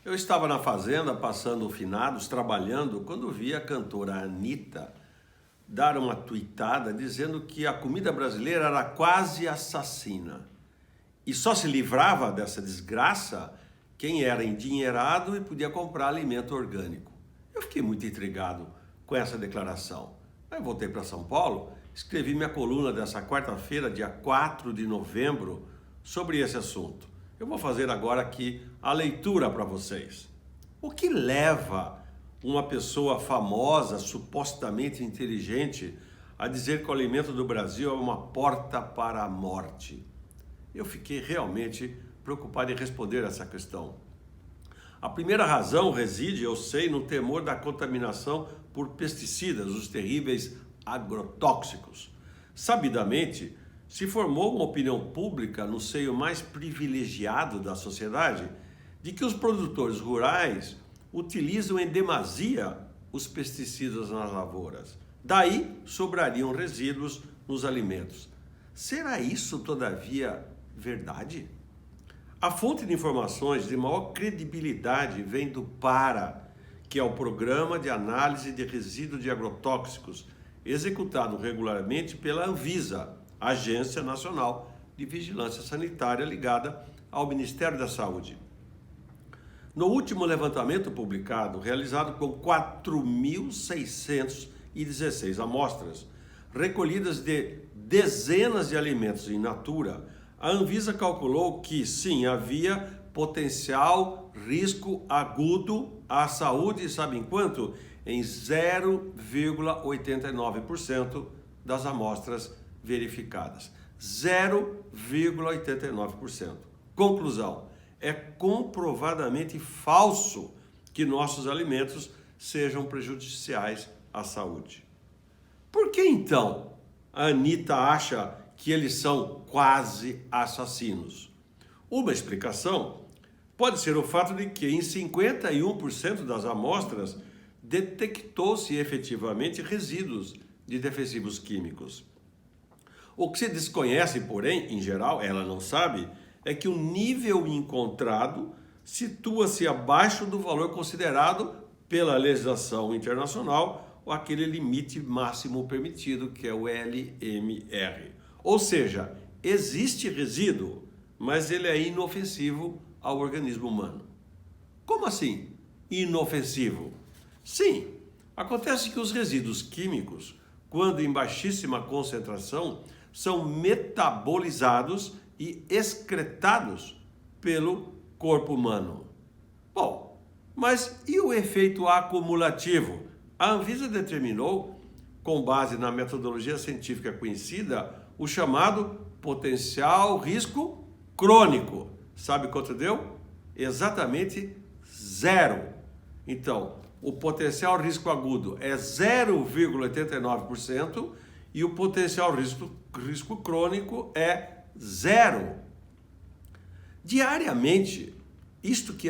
Eu estava na fazenda, passando finados, trabalhando, quando vi a cantora Anitta dar uma tuitada dizendo que a comida brasileira era quase assassina. E só se livrava dessa desgraça quem era endinheirado e podia comprar alimento orgânico. Eu fiquei muito intrigado com essa declaração. Aí voltei para São Paulo, escrevi minha coluna dessa quarta-feira, dia 4 de novembro, sobre esse assunto. Eu vou fazer agora aqui a leitura para vocês. O que leva uma pessoa famosa, supostamente inteligente, a dizer que o alimento do Brasil é uma porta para a morte? Eu fiquei realmente preocupado em responder essa questão. A primeira razão reside, eu sei, no temor da contaminação por pesticidas, os terríveis agrotóxicos. Sabidamente, se formou uma opinião pública no seio mais privilegiado da sociedade de que os produtores rurais utilizam em demasia os pesticidas nas lavouras. Daí sobrariam resíduos nos alimentos. Será isso, todavia, verdade? A fonte de informações de maior credibilidade vem do PARA, que é o Programa de Análise de Resíduos de Agrotóxicos, executado regularmente pela Anvisa, Agência Nacional de Vigilância Sanitária ligada ao Ministério da Saúde. No último levantamento publicado, realizado com 4.616 amostras, recolhidas de dezenas de alimentos in natura, a Anvisa calculou que, sim, havia potencial risco agudo à saúde, sabe em quanto? Em 0,89% das amostras verificadas. 0,89%. Conclusão: é comprovadamente falso que nossos alimentos sejam prejudiciais à saúde. Por que então a Anitta acha que eles são quase assassinos? Uma explicação pode ser o fato de que em 51% das amostras detectou-se efetivamente resíduos de defensivos químicos. O que se desconhece, porém, em geral, ela não sabe, é que o nível encontrado situa-se abaixo do valor considerado pela legislação internacional ou aquele limite máximo permitido, que é o LMR. Ou seja, existe resíduo, mas ele é inofensivo ao organismo humano. Como assim, inofensivo? Sim, acontece que os resíduos químicos, quando em baixíssima concentração, são metabolizados e excretados pelo corpo humano. Bom, mas e o efeito acumulativo? A Anvisa determinou, com base na metodologia científica conhecida, o chamado potencial risco crônico. Sabe quanto deu? Exatamente 0. Então, o potencial risco agudo é 0,89% e o potencial risco crônico é 0. Diariamente, isto que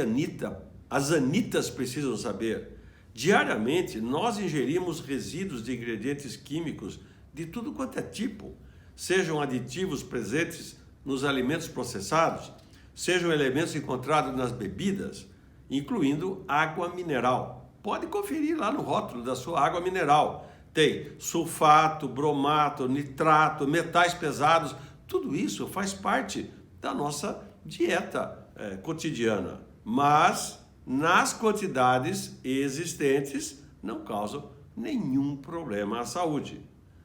as Anitas precisam saber, diariamente nós ingerimos resíduos de ingredientes químicos de tudo quanto é tipo, sejam aditivos presentes nos alimentos processados, sejam elementos encontrados nas bebidas, incluindo água mineral. Pode conferir lá no rótulo da sua água mineral. Tem sulfato, bromato, nitrato, metais pesados. Tudo isso faz parte da nossa dieta cotidiana. Mas, nas quantidades existentes, não causam nenhum problema à saúde.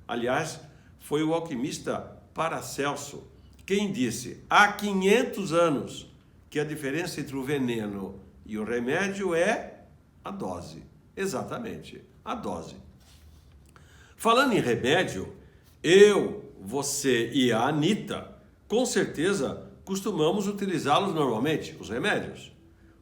Aliás, foi o alquimista Paracelso quem disse há 500 anos que a diferença entre o veneno e o remédio é a dose. Exatamente, a dose. Falando em remédio, eu, você e a Anitta, com certeza, costumamos utilizá-los normalmente, os remédios.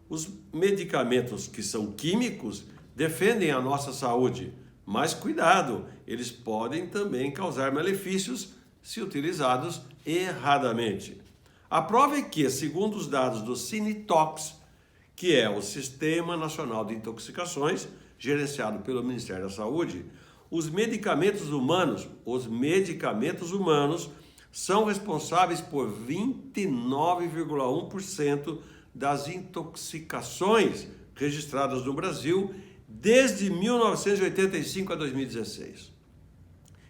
Os medicamentos que são químicos defendem a nossa saúde, mas cuidado, eles podem também causar malefícios se utilizados erradamente. A prova é que, segundo os dados do Cinetox, que é o Sistema Nacional de Intoxicações, gerenciado pelo Ministério da Saúde, os medicamentos humanos são responsáveis por 29,1% das intoxicações registradas no Brasil desde 1985 a 2016.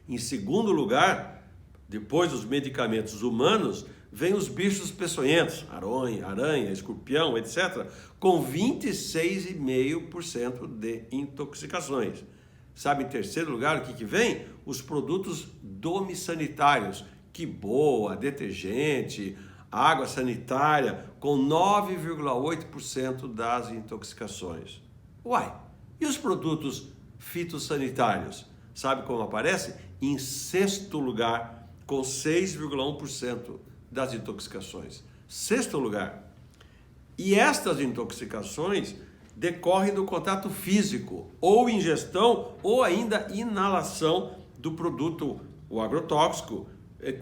Em segundo lugar, depois dos medicamentos humanos, vem os bichos peçonhentos, aranha, escorpião, etc., com 26,5% de intoxicações. Sabe, em terceiro lugar, o que vem? Os produtos domissanitários, que boa, detergente, água sanitária, com 9,8% das intoxicações. Uai, e os produtos fitossanitários? Sabe como aparece? Em sexto lugar, com 6,1% das intoxicações. Sexto lugar. E estas intoxicações decorrem do contato físico, ou ingestão, ou ainda inalação do produto, o agrotóxico,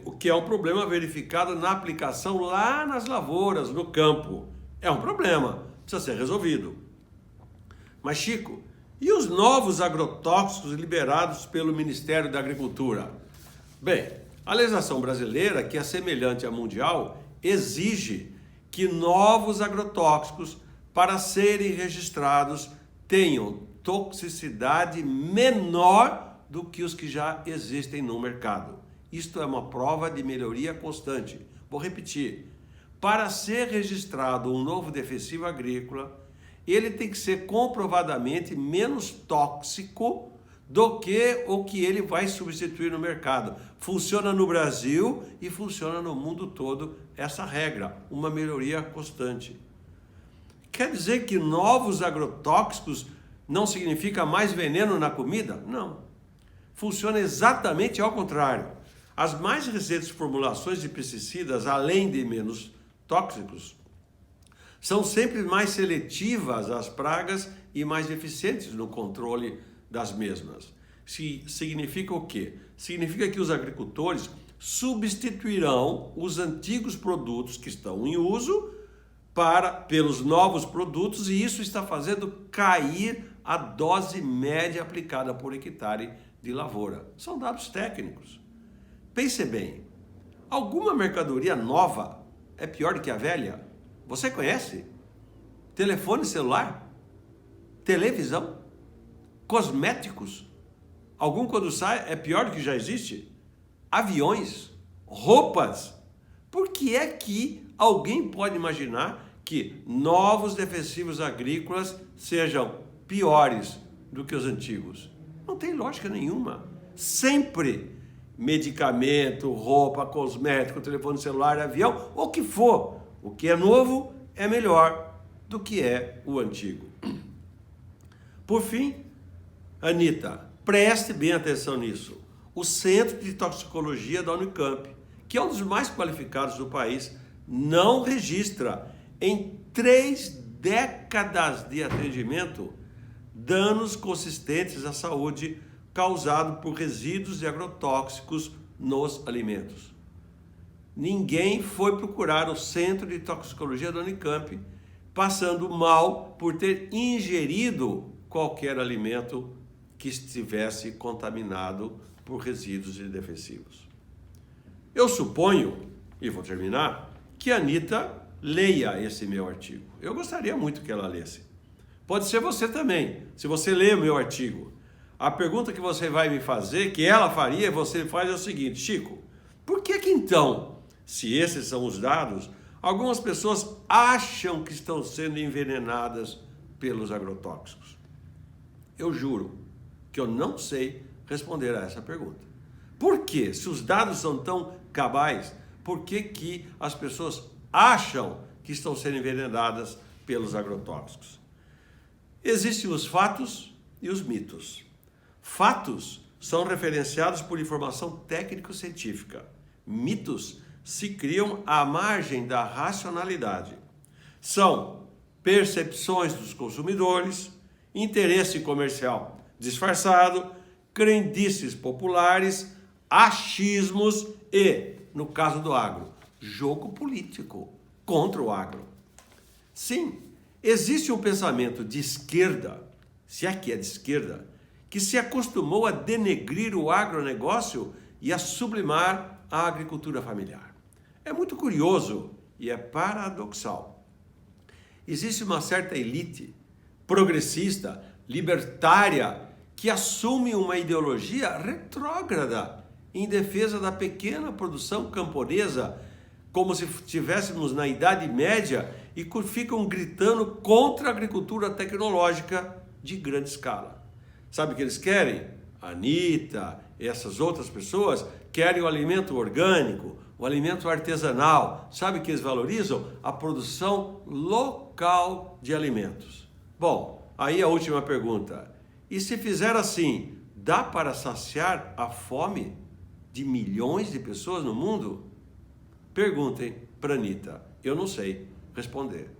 o que é um problema verificado na aplicação lá nas lavouras, no campo. É um problema, precisa ser resolvido. Mas, Chico, e os novos agrotóxicos liberados pelo Ministério da Agricultura? Bem, a legislação brasileira, que é semelhante à mundial, exige que novos agrotóxicos, para serem registrados, tenham toxicidade menor do que os que já existem no mercado. Isto é uma prova de melhoria constante. Vou repetir. Para ser registrado um novo defensivo agrícola, ele tem que ser comprovadamente menos tóxico do que o que ele vai substituir no mercado. Funciona no Brasil e funciona no mundo todo essa regra, uma melhoria constante. Quer dizer que novos agrotóxicos não significa mais veneno na comida? Não. Funciona exatamente ao contrário. As mais recentes formulações de pesticidas, além de menos tóxicos, são sempre mais seletivas às pragas e mais eficientes no controle das mesmas. Significa o quê? Significa que os agricultores substituirão os antigos produtos que estão em uso pelos novos produtos, e isso está fazendo cair a dose média aplicada por hectare de lavoura. São dados técnicos. Pense bem, alguma mercadoria nova é pior do que a velha? Você conhece? Telefone celular? Televisão? Cosméticos? Algum quando sai é pior do que já existe? Aviões? Roupas? Por que é que alguém pode imaginar que novos defensivos agrícolas sejam piores do que os antigos? Não tem lógica nenhuma. Sempre medicamento, roupa, cosmético, telefone celular, avião, o que for. O que é novo é melhor do que é o antigo. Por fim, Anita, preste bem atenção nisso. O Centro de Toxicologia da Unicamp, que é um dos mais qualificados do país, não registra em 3 décadas de atendimento danos consistentes à saúde causados por resíduos de agrotóxicos nos alimentos. Ninguém foi procurar o Centro de Toxicologia da Unicamp passando mal por ter ingerido qualquer alimento que estivesse contaminado por resíduos de defensivos. Eu suponho, e vou terminar, que a Anita leia esse meu artigo. Eu gostaria muito que ela lesse. Pode ser você também, se você ler o meu artigo. A pergunta que você vai me fazer, que ela faria, você faz é o seguinte: Chico, por que então, se esses são os dados, algumas pessoas acham que estão sendo envenenadas pelos agrotóxicos? Eu juro que eu não sei responder a essa pergunta. Por quê? Se os dados são tão cabais, por que as pessoas acham que estão sendo envenenadas pelos agrotóxicos? Existem os fatos e os mitos. Fatos são referenciados por informação técnico-científica. Mitos se criam à margem da racionalidade. São percepções dos consumidores, interesse comercial disfarçado, crendices populares, achismos e, no caso do agro, jogo político contra o agro. Sim, existe um pensamento de esquerda, se é que é de esquerda, que se acostumou a denegrir o agronegócio e a sublimar a agricultura familiar. É muito curioso e é paradoxal existe uma certa elite progressista, libertária, que assume uma ideologia retrógrada em defesa da pequena produção camponesa, como se estivéssemos na Idade Média, e ficam gritando contra a agricultura tecnológica de grande escala. Sabe o que eles querem? A Anitta, essas outras pessoas querem o alimento orgânico, o alimento artesanal. Sabe o que eles valorizam? A produção local de alimentos. Bom, aí a última pergunta. E se fizer assim, dá para saciar a fome de milhões de pessoas no mundo? Perguntem para a Anitta. Eu não sei responder.